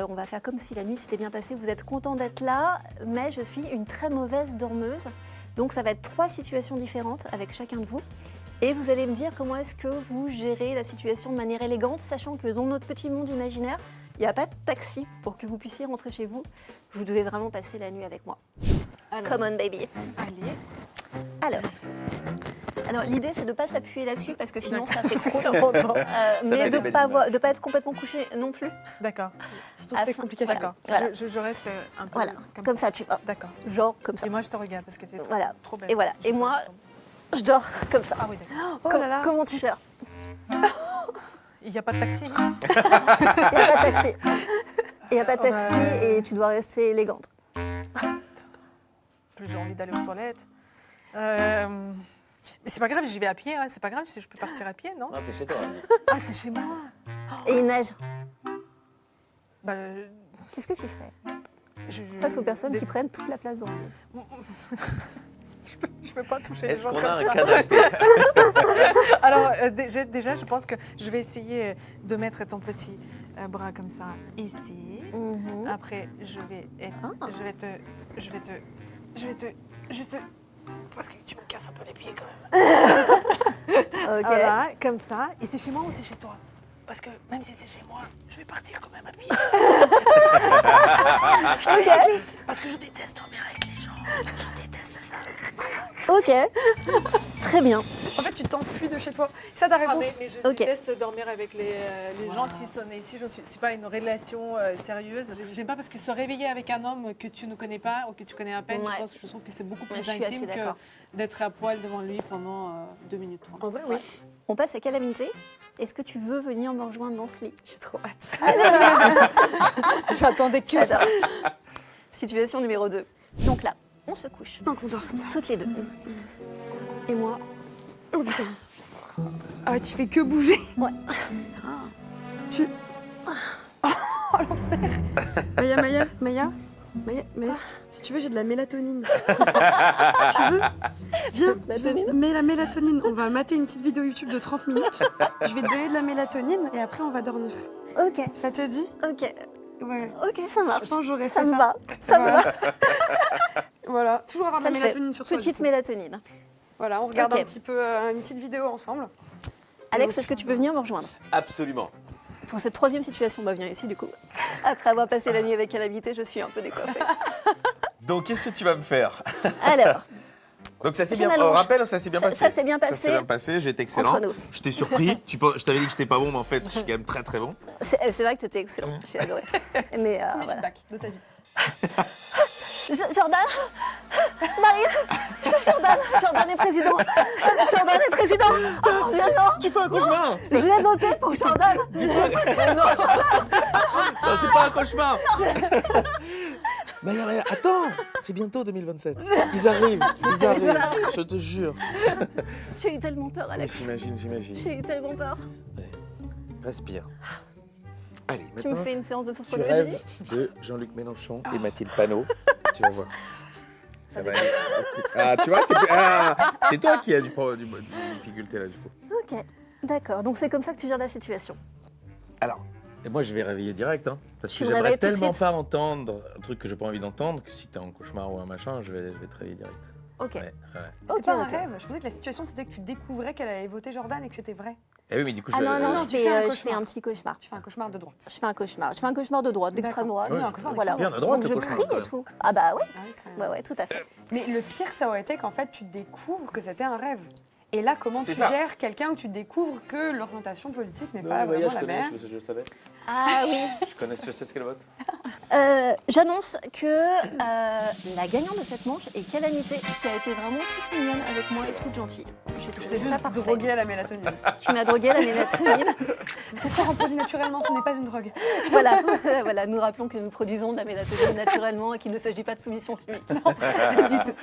on va faire comme si la nuit s'était bien passée, vous êtes content d'être là, mais je suis une très mauvaise dormeuse. Donc ça va être 3 situations différentes avec chacun de vous. Et vous allez me dire comment est-ce que vous gérez la situation de manière élégante, sachant que dans notre petit monde imaginaire, il n'y a pas de taxi pour que vous puissiez rentrer chez vous. Vous devez vraiment passer la nuit avec moi. Come on baby. Allez. Alors l'idée c'est de ne pas s'appuyer là-dessus parce que sinon ça fait trop Ça m'entend. mais fait de des ne pas, belles images. pas être complètement couché non plus. D'accord. C'est Afin- compliqué. D'accord. Voilà. Je reste un peu Voilà, comme ça tu vas. D'accord. Genre comme ça. Et moi, je te regarde parce que tu es Voilà. trop belle. Et voilà. Je Et te moi, regarde. je dors comme ça. Ah oui, d'accord. Oh là là. Comment tu gères? Il n'y a pas de taxi. Il n'y a pas de taxi. Il n'y a pas de taxi et tu dois rester élégante. Plus j'ai envie d'aller aux toilettes. Mais c'est pas grave, j'y vais à pied. Hein. C'est pas grave si je peux partir à pied, non Non, t'es chez toi. Ah, c'est chez moi. Et il neige. Bah, Qu'est-ce que tu fais je- face aux personnes des- qui prennent toute la place dans le lit? Je peux pas toucher les Est-ce gens qu'on comme a un ça. canapé Alors, déjà, je pense que je vais essayer de mettre ton petit bras comme ça ici. Mhm. Après, je vais te, parce que tu me casses un peu les pieds quand même. Ok. Voilà, comme ça. Et c'est chez moi ou c'est chez toi? Parce que même si c'est chez moi, je vais partir quand même à pied. Ok. Parce que je déteste dormir avec les gens. Je déteste ça. Ok. Très bien. En fait, tu t'enfuis de chez toi. Ça, ta Ah, réponse. mais je Ok. déteste dormir avec les gens si je suis c'est pas une relation sérieuse. J'aime pas parce que se réveiller avec un homme que tu ne connais pas ou que tu connais à peine, Ouais. je trouve que c'est beaucoup Ouais, plus je suis assez intime que d'accord. d'être à poil devant lui pendant 2 minutes 30. En vrai, oui. On passe à Calamité. Est-ce que tu veux venir me rejoindre dans ce lit? J'ai trop hâte. J'attendais que ça. Situation numéro 2. Donc là, on se couche. Donc, on dort comme ça. Toutes les deux. Et moi, Oh putain. Ah ouais, tu fais que bouger. Ouais. Tu. Oh l'enfer. Maya, si tu veux, j'ai de la mélatonine. Tu veux? Viens, mets la mélatonine. On va mater une petite vidéo YouTube de 30 minutes. Je vais te donner de la mélatonine et après on va dormir. ok, Ça te dit? ok, Ouais. ok, ça marche. Je pense que j'aurais Ça fait me ça. va, ça me Voilà. va. Voilà. Toujours avoir de Ça la me fait. mélatonine sur soi. Petite du coup. mélatonine. Voilà, on regarde Ok. un petit peu une petite vidéo ensemble. Alex, est-ce que tu veux venir me rejoindre Absolument. pour cette 3e situation? Bah viens ici du coup. Après avoir passé la nuit avec Calamité, je suis un peu décoiffée. Donc, qu'est-ce que tu vas me faire Alors, Donc, ça s'est Je bien m'allonge. rappelle, ça s'est bien passé. ça s'est bien Ça passé. s'est bien passé, j'ai été excellent. Entre nous. Je t'ai surpris. Je t'avais dit que j'étais pas bon, mais en fait, je suis quand même très très bon. c'est vrai que tu étais excellent, j'ai adoré. Mais Premier voilà. feedback de ta vie. Jordan Marine Jordan est président Jordan est président Oh mon Dieu, non. Tu fais un cauchemar Je l'ai voté pour Jordan Non, c'est pas un cauchemar Maya, attends C'est bientôt 2027. Ils arrivent, je te jure. J'ai eu tellement peur, Oui, Alex. j'imagine. J'ai eu tellement peur. Respire. Allez, Tu me maintenant, fais une séance de tu sophrologie? rêves de Jean-Luc Mélenchon et Mathilde Panot. Tu vas voir. Ça va aller. Écoute. Ah, tu vois, c'est toi qui as du difficulté là, du coup. Ok, d'accord. Donc c'est comme ça que tu gères la situation. Alors, et moi je vais réveiller direct, hein, parce Tu que me j'aimerais réveilles tout de tellement suite. pas entendre un truc que j'ai pas envie d'entendre que si t'es en cauchemar ou un machin, je vais te réveiller direct. Ok. Ouais, ouais. C'était Ok, pas un ok. rêve. Je pensais que la situation, c'était que tu découvrais qu'elle avait voté Jordan et que c'était vrai. Eh oui, mais du coup, Ah non, non, non, je tu fais un fais cauchemar. un petit cauchemar. Tu fais un cauchemar de droite. Je fais un cauchemar. Je fais un cauchemar de droite, d'extrême D'accord. droite. Ouais, un cauchemar Voilà. bien à droite, Donc le je cauchemar, prie quand et même. tout. Ah bah ouais. Ah oui, quand même. Ouais, tout à fait. Mais le pire, ça aurait été qu'en fait, tu découvres que c'était un rêve. Et là, comment C'est tu ça. gères quelqu'un où tu découvres que l'orientation politique n'est Non, pas mais voyage, vraiment je la connais, même? je savais. Ah oui. Je sais ce qu'elle vote. J'annonce que la gagnante de cette manche est Calamité, qui a été vraiment toute mignonne avec moi et toute gentille. J'ai Je trouvé t'ai ça juste parfait. drogué à la mélatonine. Tu m'as drogué la mélatonine. Ton corps en produit naturellement, ce n'est pas une drogue. Voilà. Voilà, nous rappelons que nous produisons de la mélatonine naturellement et qu'il ne s'agit pas de soumission chimique. Non, pas du tout.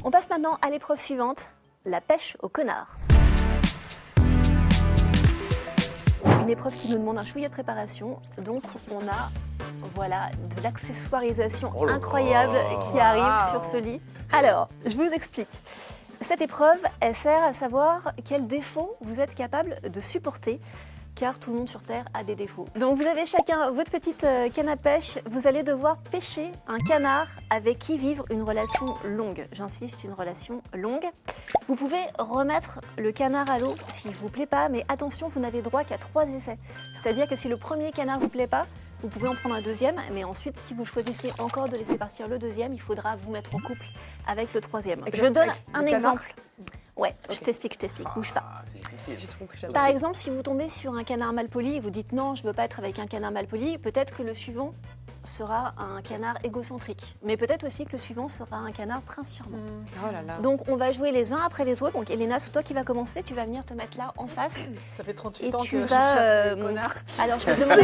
On passe maintenant à l'épreuve suivante, la pêche au connard. Une épreuve qui nous demande un chouïa de préparation, donc on a voilà, de l'accessoirisation Oh là là. incroyable qui arrive Wow. sur ce lit. Alors, je vous explique. Cette épreuve, elle sert à savoir quels défauts vous êtes capable de supporter, car tout le monde sur Terre a des défauts. Donc vous avez chacun votre petite canne à pêche, vous allez devoir pêcher un canard avec qui vivre une relation longue. J'insiste, une relation longue. Vous pouvez remettre le canard à l'eau s'il ne vous plaît pas, mais attention, vous n'avez droit qu'à 3 essais. C'est-à-dire que si le premier canard ne vous plaît pas, vous pouvez en prendre un deuxième, mais ensuite, si vous choisissez encore de laisser partir le deuxième, il faudra vous mettre en couple avec le troisième. Avec Je le- donne avec un le canard. exemple. Ouais, je t'explique, bouge pas. Ah, c'est difficile. J'ai tout compris, j'adore. Par exemple, si vous tombez sur un canard mal poli et vous dites non, je veux pas être avec un canard mal poli, peut-être que le suivant sera un canard égocentrique. Mais peut-être aussi que le suivant sera un canard prince charmant. Oh là là. Donc on va jouer les uns après les autres. Donc Elena, c'est toi qui vas commencer, tu vas venir te mettre là en face. Ça fait 38 Et ans tu que je vas, chasse les connards. Alors je vais te demander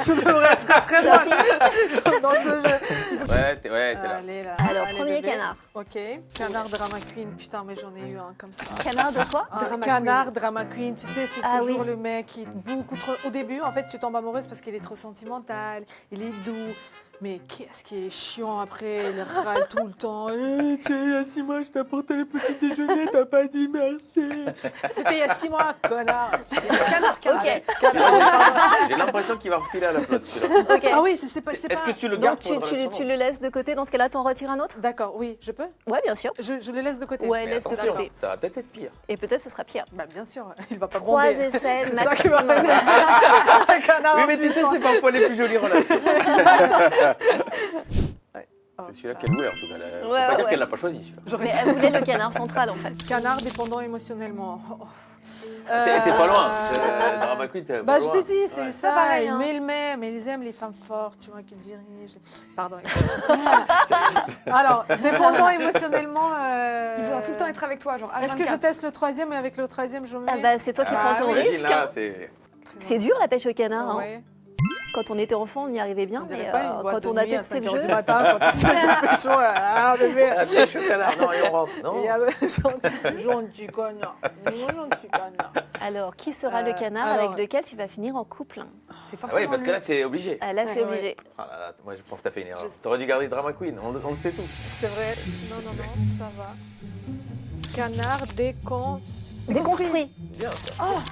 Je devrais être très loin Merci. dans ce jeu. Ouais, t'es là. Allez, là. Alors, Allez, premier bébé. canard. Ok. Canard drama queen. Putain, mais j'en ai eu un comme ça. Canard de quoi Un Drama canard drama queen, tu sais, c'est Ah toujours oui. le mec qui est beaucoup trop. Au début, en fait, tu tombes amoureuse parce qu'il est trop sentimental, il est doux. Mais qu'est-ce qui est chiant après, il râle tout le temps. Tu sais, il y a 6 mois, je t'ai apporté le petit déjeuner, t'as pas dit merci. C'était il y a 6 mois, connard. Canard, canard. Ok. J'ai l'impression qu'il va refiler à la flotte, celui-là. Ok. Ah oui, c'est pas. Est-ce que tu le gardes Donc pour tu, une tu, relation tu le laisses de côté. Dans ce cas-là, t'en retires un autre. D'accord, oui, je peux Ouais, bien sûr. je le laisse de côté. Ouais, Mais laisse de attention, côté. ça va peut-être être pire. Et peut-être ce sera pire. Bah bien sûr, il va pas 3 gronder. essais C'est ça qui va maximum. Un canard Oui, en mais tu sais, puissance. c'est parfois les plus jolies relations. Oh, C'est celui-là putain. qu'elle voulait, en tout cas. Faut Ouais, pas dire ouais. qu'elle l'a pas choisi, celui-là. J'aurais Mais dit elle voulait le canard central en fait. canard dépendant émotionnellement. Oh. T'es pas loin. Euh, Drama Queen, t'es Bah, pas je loin. t'ai dit, c'est Ouais. ça. pareil, hein. Mais ils m'aiment, mais ils aiment les femmes fortes, tu vois, qui dirigent. Pardon, excuse-moi. Alors, dépendant émotionnellement. Il voudra tout le temps être avec toi, genre. Est-ce que je H24. teste le troisième et avec le troisième, je me Ah mets bah, c'est toi qui Ah, prends ton oui, risque. là, c'est... C'est dur la pêche au canard. hein. Ouais. Quand on était enfant, on y arrivait bien, On dirait mais pas une boîte quand de on a nuit à testé le 5 heures jeu, du matin, quand c'est le pécho, ah bébé. Ah, pêche au canard, non, et on rentre. Non. Il y a le gentil connard. Gentil connard. alors qui sera le canard alors- avec lequel tu vas finir en couple? C'est Ah forcément. oui, parce que lui. là, c'est obligé. Ah, là, c'est Ouais, obligé. Ah là là, moi, je pense que t'as fait une erreur. Je- T'aurais dû garder Drama Queen, on le sait tous. C'est vrai. Non, non, non, ça va. Canard Déconstruit. Bien.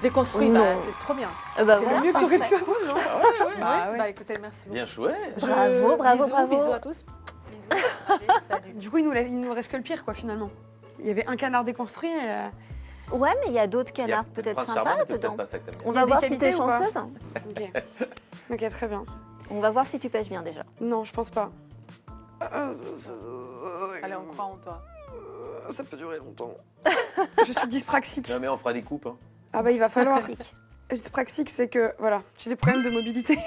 déconstruit, Non. bah, c'est trop bien. Bah, C'est voilà, le mieux que t'aurais parfait. pu avoir, non Bah, ouais. bah, écoutez, merci beaucoup. Bien joué. Bravo, bravo, bisous, bravo. Bisous à tous. Bisous. Allez, salut. Du coup, il nous reste que le pire, quoi, finalement. Il y avait un canard déconstruit. Ouais, mais il y a d'autres Il y a canards peut-être Prince sympas Charmant, mais dedans. peut-être pas ça que t'aimes bien. On Il y a va des voir si t'es qualités ou pas chanceuse. Ok. Ok, très bien. On va voir si tu pêches bien déjà. Non, je pense pas. Allez, on croit en toi. Ça peut durer longtemps. Je suis dyspraxique. Non, mais on fera des coupes. Hein. Ah bah il va falloir. Classique. Dyspraxique, c'est que voilà, j'ai des problèmes de mobilité.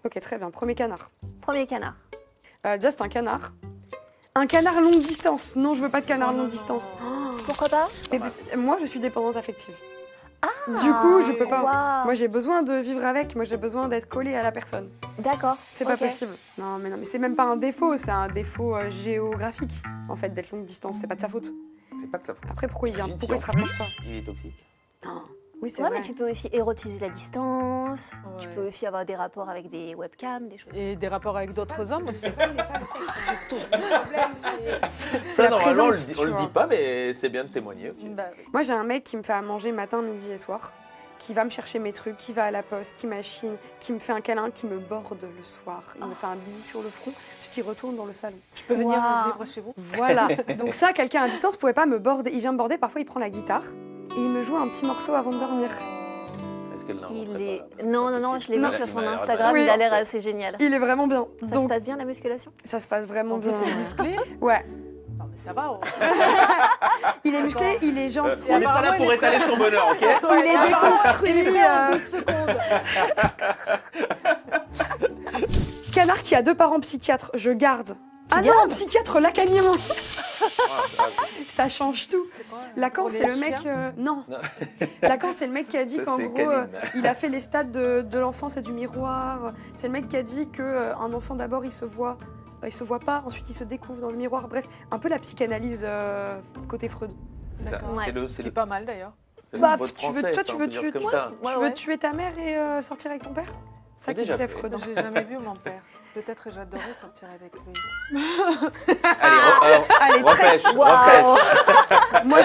Ok, très bien. Premier canard. Premier canard. Déjà, c'est un canard. Un canard longue distance. Non, je veux pas de canard longue distance. Pourquoi pas? Mais moi, je suis dépendante affective. Du coup, je peux pas. Waouh. Moi, j'ai besoin de vivre avec. Moi, j'ai besoin d'être collée à la personne. D'accord. C'est pas ok. possible. Non, mais c'est même pas un défaut. C'est un défaut géographique. En fait, d'être longue distance, c'est pas de sa faute. C'est pas de sa faute. Après, pourquoi il vient Imagine Pourquoi si il se en rapproche pas Il est toxique. Oui, c'est Ouais, vrai. mais tu peux aussi érotiser la distance. Tu Ouais. peux aussi avoir des rapports avec des webcams, des choses. Et des rapports avec d'autres hommes aussi. Surtout. Ça, la normalement, présence, on le tu dit vois. pas, mais c'est bien de témoigner aussi. Bah, oui. Moi, j'ai un mec qui me fait à manger matin, midi et soir, qui va me chercher mes trucs, qui va à la poste, qui machine, qui me fait un câlin, qui me borde le soir. Il me fait un bisou sur le front, ensuite il retourne dans le salon. Je peux venir Waouh. vivre chez vous? Voilà. Donc ça, quelqu'un à distance pouvait pas me border. Il vient me border, parfois il prend la guitare et il me joue un petit morceau avant de dormir. Est-ce qu'elle Il l'inventerait est... pas, là? Non, C'est non, non, pas je l'ai vu possible. sur son Il m'a l'air Instagram, Oui. il a l'air parfait. assez génial. Il est vraiment bien. Ça Donc se passe bien la musculation? ça se passe vraiment En plus, bien. il est musclé. Ouais. Non, mais ça va. Il est musclé, il est gentil. On n'est pas là apparemment, pour il est étaler son bonheur, ok? Il est déconstruit. En 12 secondes. Canard qui a 2 parents psychiatres, je garde. Ah non, psychiatre lacaniens. Ça change tout. C'est quoi Lacan, pour c'est les le mec. chiens Non. Lacan, c'est le mec qui a dit Ça, qu'en c'est gros, Canine. il a fait les stades de l'enfance et du miroir. C'est le mec qui a dit qu'un enfant, d'abord, il se voit pas, ensuite il se découvre dans le miroir. Bref, un peu la psychanalyse côté Freud. C'est ça. D'accord. Ouais. C'est le, Ce c'est qui est le, pas mal d'ailleurs. c'est le Bah, mot de tu veux- français, toi, enfin, tu on veux peut dire tuer- comme ouais. ça. Ouais, Tu ouais. veux tuer ta mère et sortir avec ton père? Ça C'est qu'il déjà disait fait. Freud. J'ai jamais vu mon père. Peut-être que j'adorais sortir avec lui. Allez, Repêche, Waouh. repêche. moi,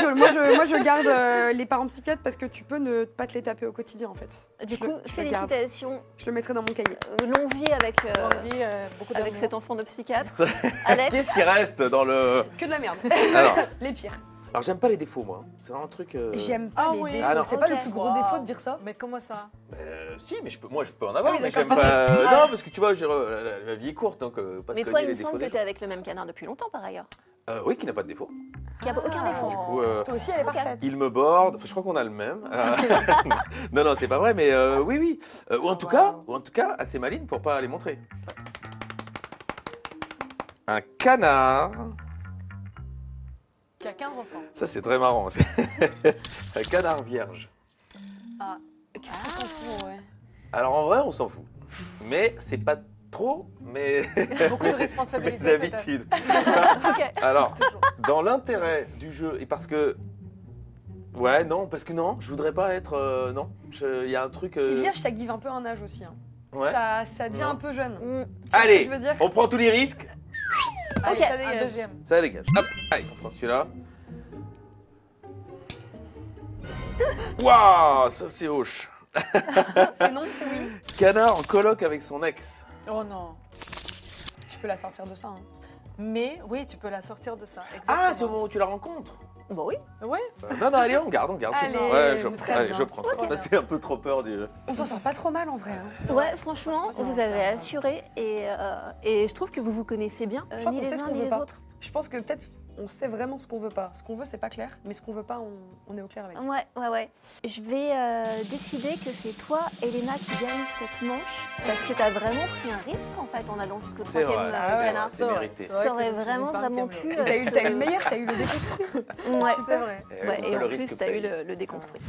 je garde les parents psychiatres parce que tu peux ne pas te les taper au quotidien en fait. Du coup, je le garde. félicitations, Je le mettrai dans mon cahier. longue vie avec, Longue vie, beaucoup avec d'amour. cet enfant de psychiatre. Alex, Qu'est-ce qui reste dans le... Que de la merde. Alors, Les pires. alors j'aime pas les défauts, moi. C'est vraiment un truc... J'aime pas Ah les oui. défauts. Ah non. C'est pas Ok. le plus gros Wow. défaut de dire ça. Mais comment ça? Si, mais moi je peux en avoir, Oui, mais d'accord. j'aime pas... non, parce que tu vois, la vie est courte, donc pas se mais toi, cogner il les me semble défauts que des tu es avec le même canard depuis longtemps par ailleurs. gens. Oui, qui n'a pas de défaut. Qui a aucun Ah. défaut. Du coup, Toi aussi, elle est parfaite. il me borde, enfin, je crois qu'on a le même. Non, non, c'est pas vrai, mais oui, oui. Ou en tout cas, assez maligne pour pas les montrer. Un canard. Qui a 15 enfants. Ça, c'est très marrant. Un canard vierge. Ah. Ouais. Alors en vrai, on s'en fout. Mais c'est pas trop, mais Beaucoup de responsabilités. mes habitudes. Ok. Alors, Toujours. dans l'intérêt du jeu, et parce que... Ouais, non, parce que non, je voudrais pas être... non, il y a un truc... Puis vierge, ça give un peu un âge aussi. Hein. ouais. Ça devient Non. un peu jeune. Mm. Tu vois ce que Allez, je veux dire on prend tous les risques, Allez, Ok. ça Un dégage. deuxième. ça dégage. Hop, allez, on prend celui-là. Waouh, ça c'est hoche. C'est non, c'est oui. Canard en coloc avec son ex. Oh non. Tu peux la sortir de ça. Hein. Mais oui, tu peux la sortir de ça. Ah, c'est au Exactement. moment où tu la rencontres. Bon, oui. Oui. Non, non, allez, on garde. Allez, Ouais, c'est très allez, bien. je prends ça. Ok. Parce que j'ai un peu trop peur du... On s'en sort pas trop mal en vrai. Hein. Ouais, franchement, Franchement, vous ça avez va. assuré et je trouve que vous vous connaissez bien, Je crois ni qu'on les sait ce uns qu'on ni veut les pas. autres. Je pense que peut-être on sait vraiment ce qu'on veut pas. Ce qu'on veut, c'est pas clair, mais ce qu'on veut pas, on est au clair avec. Ouais, ouais, ouais. Je vais décider que c'est toi, Elena, qui gagne cette manche parce que tu as vraiment pris un risque en fait en allant jusqu'au C'est troisième vrai, c'est canard. c'est mérité. C'est vrai Ça que aurait je suis une vraiment, femme vraiment qui pu. aime T'as eu le meilleur, t'as eu le déconstruit. Ouais. C'est vrai. Ouais, et le en risque plus, que tu as eu t'as le déconstruit.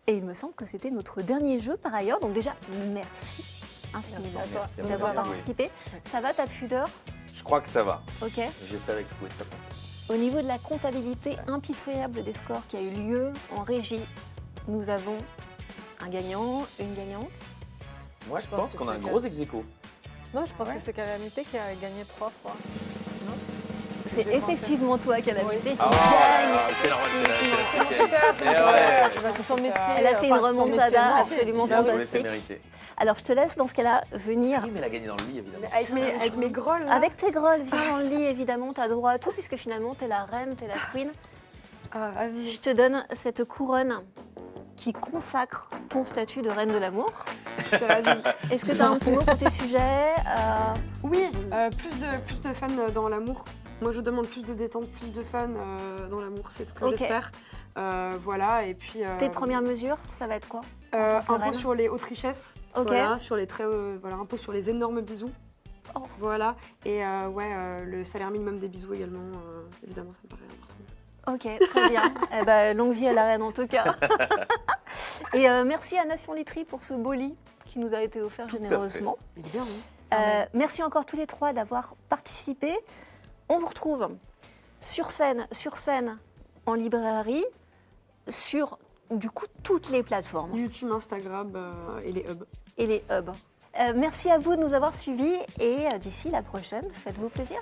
Et il me semble que c'était notre dernier jeu par ailleurs. Donc déjà, merci infiniment Merci à toi de nous d'avoir avoir participé. Ça va ta pudeur? Je crois que ça va. Ok. Je savais que je pouvais te faire confiance. Au niveau de la comptabilité impitoyable des scores qui a eu lieu en régie, nous avons un gagnant, une gagnante. Moi, Je je pense pense que qu'on a un c'est gros ex-aequo. Non, je pense Ouais. que c'est Calamité qui a gagné 3 fois. C'est J'ai effectivement toi, Calamité, qui Ah, gagne. c'est normal, c'est la C'est Eh ouais. C'est son métier. Elle a fait une enfin, son métier, remontada non. absolument Bien joué, c'est fantastique. mérité. Alors, je te laisse dans ce cas-là venir. Oui, mais elle a gagné dans le lit, évidemment. Avec mes grolles. là. Avec tes grolles, viens dans le lit, évidemment, tu as droit à tout, puisque finalement, tu es la reine, tu es la queen. Ah, ravi. Je te donne cette couronne qui consacre ton statut de reine de l'amour. Je suis ravie. Est-ce que tu as un petit mot pour tes sujets Oui, plus de fun dans l'amour. Moi, je demande plus de détente, plus de fun dans l'amour. C'est ce que Ok. j'espère. Voilà, et puis... Tes premières mesures, ça va être quoi Un tant que peu reine. sur les hautes richesses. Ok. Voilà, sur les très, voilà, un peu sur les énormes bisous. Oh. Voilà. Et le salaire minimum des bisous également. Évidemment, ça me paraît important. Ok, très bien. Eh ben, longue vie à la reine en tout cas. Et merci à Nation Litry pour ce beau lit qui nous a été offert Tout à généreusement. Il est bien, hein. Merci encore tous les trois d'avoir participé. On vous retrouve sur scène, en librairie, sur du coup toutes les plateformes YouTube, Instagram et les hubs. et les hubs. Merci à vous de nous avoir suivis et d'ici la prochaine, faites-vous plaisir.